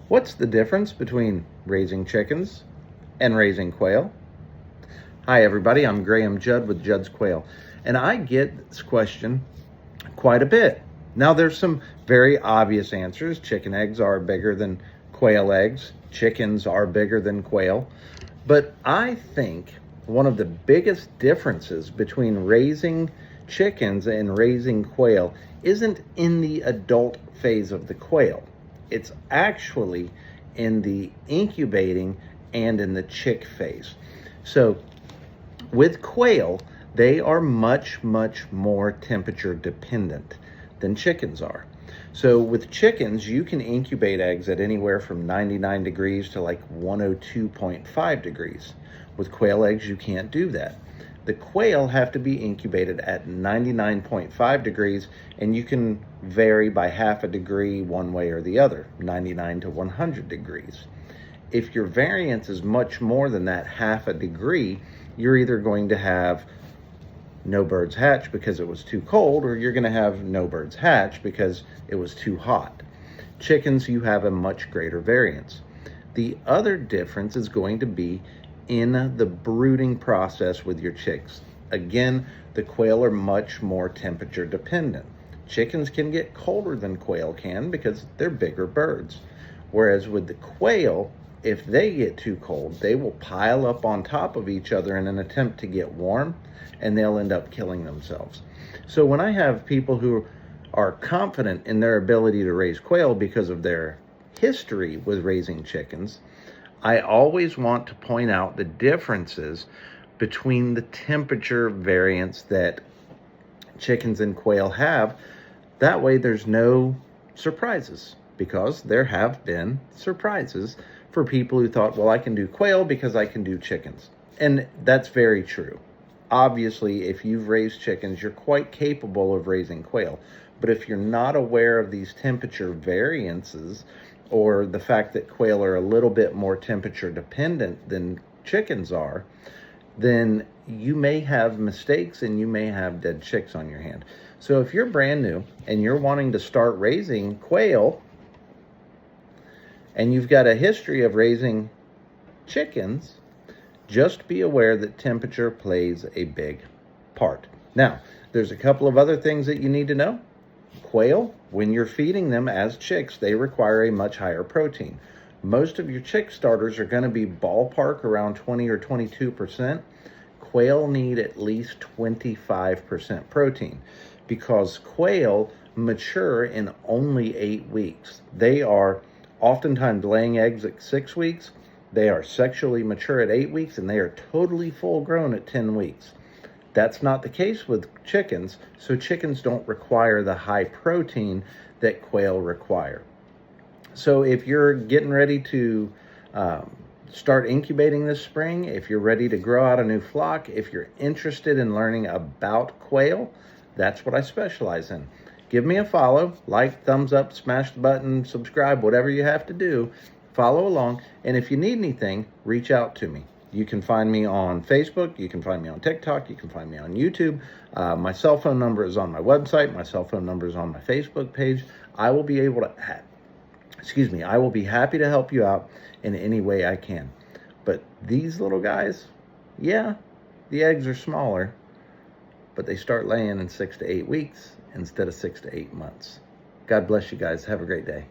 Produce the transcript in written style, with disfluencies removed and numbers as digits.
What's the difference between raising chickens and raising quail? Hi everybody, I'm Graham Judd with Judd's Quail, and I get this question quite a bit. Now there's some very obvious answers. Chicken eggs are bigger than quail eggs. Chickens are bigger than quail. But I think one of the biggest differences between raising chickens and raising quail isn't in the adult phase of the quail. It's actually in the incubating and in the chick phase. So with quail, they are much more temperature dependent than chickens are. So with chickens, you can incubate eggs at anywhere from 99 degrees to like 102.5 degrees. With quail eggs, you can't do that. The quail have to be incubated at 99.5 degrees, and you can vary by half a degree one way or the other, 99 to 100 degrees. If your variance is much more than that half a degree, you're either going to have no birds hatch because it was too cold, or you're going to have no birds hatch because it was too hot. Chickens, you have a much greater variance. The other difference is going to be in the brooding process with your chicks. Again, the quail are much more temperature dependent. Chickens can get colder than quail can because they're bigger birds. Whereas with the quail, if they get too cold, they will pile up on top of each other in an attempt to get warm, and they'll end up killing themselves. So when I have people who are confident in their ability to raise quail because of their history with raising chickens, I always want to point out the differences between the temperature variance that chickens and quail have. That way there's no surprises, because there have been surprises for people who thought, well, I can do quail because I can do chickens. And that's very true. Obviously, if you've raised chickens, you're quite capable of raising quail. But if you're not aware of these temperature variances, or the fact that quail are a little bit more temperature dependent than chickens are, then you may have mistakes and you may have dead chicks on your hand. So if you're brand new and you're wanting to start raising quail, and you've got a history of raising chickens, just be aware that temperature plays a big part. Now, there's a couple of other things that you need to know. Quail, when you're feeding them as chicks, they require a much higher protein. Most of your chick starters are going to be ballpark around 20 or 22%. Quail need at least 25% protein, because quail mature in only 8 weeks. They are oftentimes laying eggs at 6 weeks. They are sexually mature at 8 weeks, and they are totally full grown at 10 weeks. That's not the case with chickens, so chickens don't require the high protein that quail require. So if you're getting ready to start incubating this spring, if you're ready to grow out a new flock, if you're interested in learning about quail, that's what I specialize in. Give me a follow, like, thumbs up, smash the button, subscribe, whatever you have to do. Follow along, and if you need anything, reach out to me. You can find me on Facebook, you can find me on TikTok, you can find me on YouTube. My cell phone number is on my website, my cell phone number is on my Facebook page. I will be able to, I will be happy to help you out in any way I can. But these little guys, yeah, the eggs are smaller, but they start laying in 6 to 8 weeks instead of 6 to 8 months. God bless you guys. Have a great day.